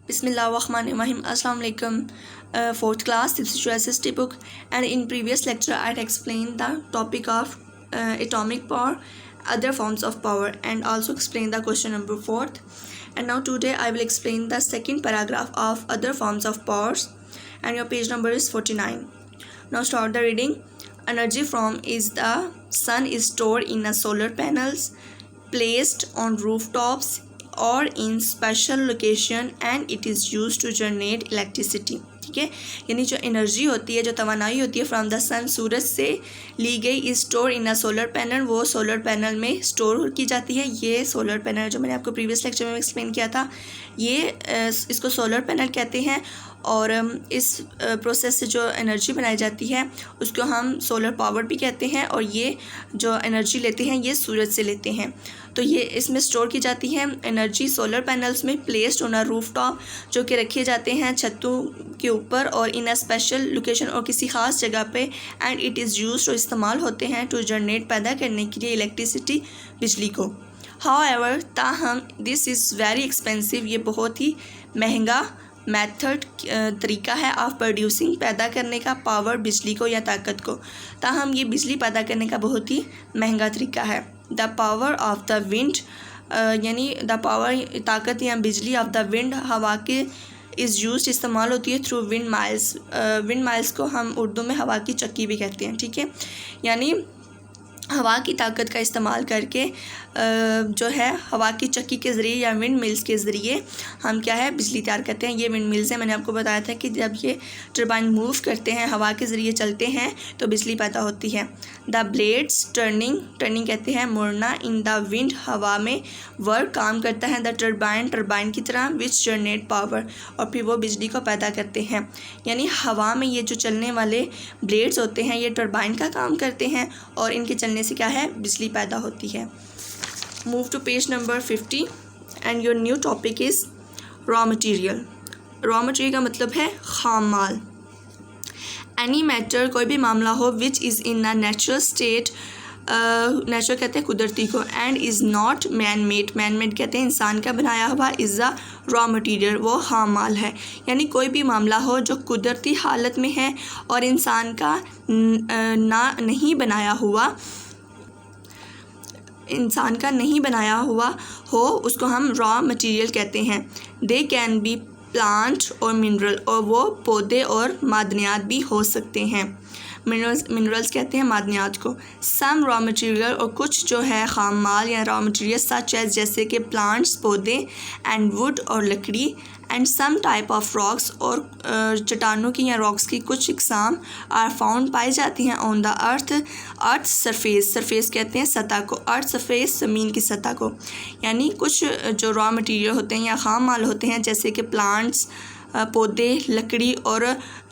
Bismillahirrahmanirrahim. Assalamu alaikum. Fourth class, this is your SST book, and in previous lecture I had explained the topic of atomic power, other forms of power, and also explained the question number 4. And now today I will explain the second paragraph of other forms of powers, and your page number is 49. Now start the reading. Energy from is the sun is stored in a solar panels placed on rooftops और in special location and it is use to generate electricity. ठीक है, यानी जो energy होती है, जो तवानाई होती है फ्रॉम द सन, सूरज से ली गई, is store in a solar panel, वो सोलर पैनल में स्टोर की जाती है। ये सोलर पैनल जो मैंने आपको प्रीवियस लेक्चर में एक्सप्लेन किया था, ये इसको सोलर पैनल कहते हैं। और इस प्रोसेस से जो एनर्जी बनाई जाती है उसको हम सोलर पावर भी कहते हैं, और ये जो एनर्जी लेते हैं ये सूरज से लेते हैं। तो ये इसमें स्टोर की जाती है एनर्जी सोलर पैनल्स में placed on a roof top, जो कि रखे जाते हैं छतों के ऊपर और इन अ स्पेशल लोकेशन और किसी ख़ास जगह पे, एंड इट इज़ यूज तो इस्तेमाल होते हैं टू जनरेट, पैदा करने के लिए इलेक्ट्रिसिटी, बिजली को। हाउएवर, ताहम दिस इज़ वेरी एक्सपेंसिव, ये बहुत ही महंगा मेथड तरीका है ऑफ प्रोड्यूसिंग, पैदा करने का पावर, बिजली को या ताकत को। ताहम ये बिजली पैदा करने का बहुत ही महंगा तरीका है। The power of the wind, यानी द पावर, ताकत या बिजली ऑफ द विंड, हवा के इज़ यूज इस्तेमाल होती है through wind miles. Wind miles को हम उर्दू में हवा की चक्की भी कहते हैं। ठीक है, यानी हवा की ताकत का इस्तेमाल करके जो है हवा की चक्की के ज़रिए या विंड मिल्स के ज़रिए हम क्या है बिजली तैयार करते हैं। ये विंड मिल्स हैं, मैंने आपको बताया था कि जब ये टरबाइन मूव करते हैं, हवा के ज़रिए चलते हैं, तो बिजली पैदा होती है। द ब्लेड्स टर्निंग, टर्निंग कहते हैं मुड़ना, इन द विंड, हवा में, वर्क काम करता है द टरबाइन, टरबाइन की तरह, विच जनरेट पावर, और फिर वो बिजली को पैदा करते हैं। यानी हवा में ये जो चलने वाले ब्लेड्स होते हैं ये टरबाइन का काम करते हैं, और इनके चलने से क्या है बिजली पैदा होती है। Move to page number 50 and your new topic is raw material. Raw material का मतलब है खाम माल। एनी मैटर, कोई भी मामला हो, which is in a natural state, natural कहते हैं कुदरती को, and is not man made, man made कहते हैं इंसान का बनाया हुआ, इज़ अ रॉ मटेरियल, वो खाम माल है। यानी कोई भी मामला हो जो कुदरती हालत में है और इंसान का नहीं बनाया हुआ हो, उसको हम रॉ मटेरियल कहते हैं। दे कैन बी प्लांट और मिनरल, और वो पौधे और मादनियात भी हो सकते हैं। मिनरल्स कहते हैं मादनियात को। सम रॉ मटेरियल, और कुछ जो है खाम माल या रॉ मटेरियल, सच एज जैसे कि प्लांट्स पौधे, एंड वुड और लकड़ी, and some type of rocks, और चट्टानों की या रॉक्स की कुछ इकसाम, आर फाउंड पाई जाती हैं on the earth surface, surface कहते हैं सतह को, अर्थ सरफेस ज़मीन की सतह को। यानी कुछ जो रॉ मटेरियल होते हैं या खाम माल होते हैं जैसे कि प्लांट्स, पौधे, लकड़ी, और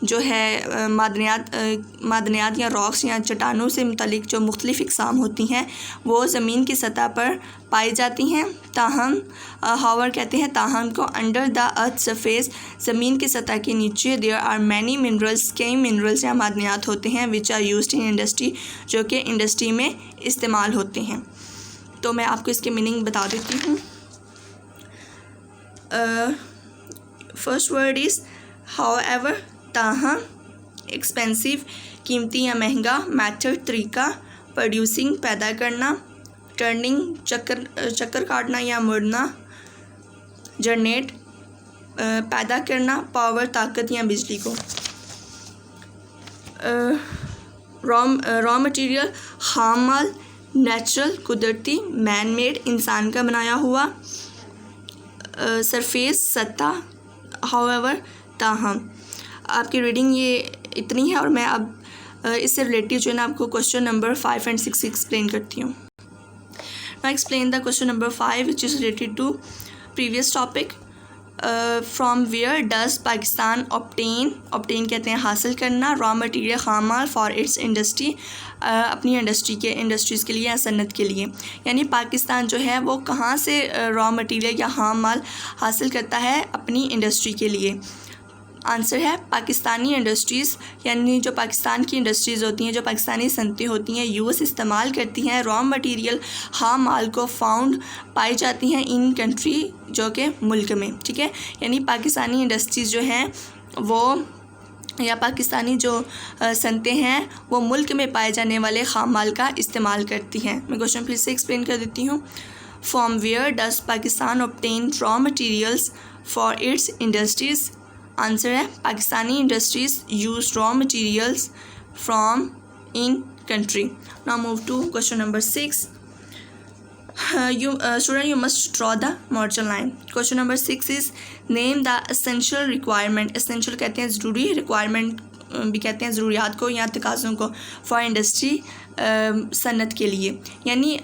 जो है मादनियात या रॉक्स या चट्टानों से मुतलिक जो मुख्तलिफ़ इकसाम होती हैं वो ज़मीन की सतह पर पाई जाती हैं। ताहम, हावर कहते हैं ताहम को, अंडर द अर्थ सरफेस, ज़मीन की सतह के नीचे, देयर आर मैनी मिनरल्स, कई मिनरल्स या मादनियात होते हैं, which are used in industry, जो कि इंडस्ट्री में इस्तेमाल होते हैं। तो मैं आपको इसके मीनिंग बता देती हूँ। फर्स्ट वर्ड इज़ हाउएवर, ताहम, एक्सपेंसिव, कीमती या महंगा, मेथड, तरीका, प्रोड्यूसिंग, पैदा करना, टर्निंग, चक्कर काटना या मुड़ना, जनरेट, पैदा करना, पावर, ताकत या बिजली को। रॉ मटेरियल खाम माल, नेचुरल कुदरती, मैन मेड इंसान का बनाया हुआ, सरफेस सतह, हाउएवर ताहम। आपकी रीडिंग ये इतनी है, और मैं अब इससे रिलेटेड जो है ना आपको क्वेश्चन नंबर 5 and 6 एक्सप्लेन करती हूँ। Now explain the question number 5 which is related to previous topic. From where does Pakistan obtain कहते हैं हासिल करना, रॉ मटेरियल खाम माल फॉर इट्स इंडस्ट्री, अपनी इंडस्ट्रीज़ के लिए या सनत के लिए। यानी पाकिस्तान जो है वो कहाँ से रॉ मटेरियल या खाम माल हासिल करता है अपनी इंडस्ट्री के लिए। आंसर है पाकिस्तानी इंडस्ट्रीज़, यानी जो पाकिस्तान की इंडस्ट्रीज़ होती हैं, जो पाकिस्तानी सनतें होती हैं, यूएस इस्तेमाल करती हैं रॉ मटेरियल हाँ माल को फाउंड पाई जाती हैं इन कंट्री, जो कि मुल्क में, ठीक है। यानी पाकिस्तानी इंडस्ट्रीज़ जो हैं वो या पाकिस्तानी जो सनतें हैं वो मुल्क में पाए जाने वाले खाम माल का इस्तेमाल करती हैं। मैं क्वेश्चन फिर से एक्सप्लेन कर देती हूँ। From where does Pakistan obtain raw materials for its industries? Answer है Pakistani industries use raw materials from in country. Now move to question number 6. Student, you must draw the margin line. Question number 6 is name the essential requirement. Essential कहते हैं ज़रूरी, requirement भी कहते हैं ज़रूरियात को या तकाज़ों को, for industry सन्नत के लिए, यानी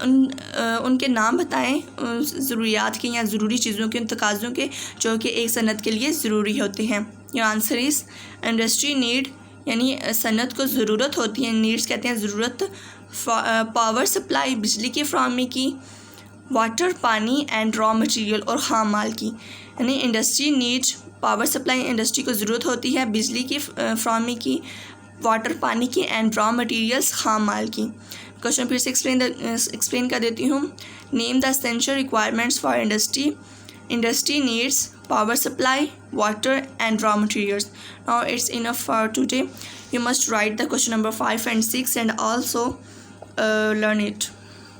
उनके नाम बताएं ज़रूरियात के या ज़रूरी चीज़ों के, उन तकाज़ों के जो कि एक सन्नत के लिए ज़रूरी होते हैं. Your answer is industry need, यानी सन्नत को ज़रूरत होती है, नीड्स कहते हैं ज़रूरत, पावर सप्लाई बिजली की फ्राहमी की, वाटर पानी एंड रॉ मटेरियल और ख़ाम माल की. यानी industry needs power supply, industry को ज़रूरत होती है बिजली की फ्राहमी की, वाटर पानी की एंड रॉ मटेरियल्स ख़ाम माल की. क्वेश्चन फिर से एक्सप्लेन कर देती हूँ. Name the essential requirements for industry. Industry needs power supply, water and raw materials. Now it's enough for today. You must write the question number 5 and 6 and also learn it.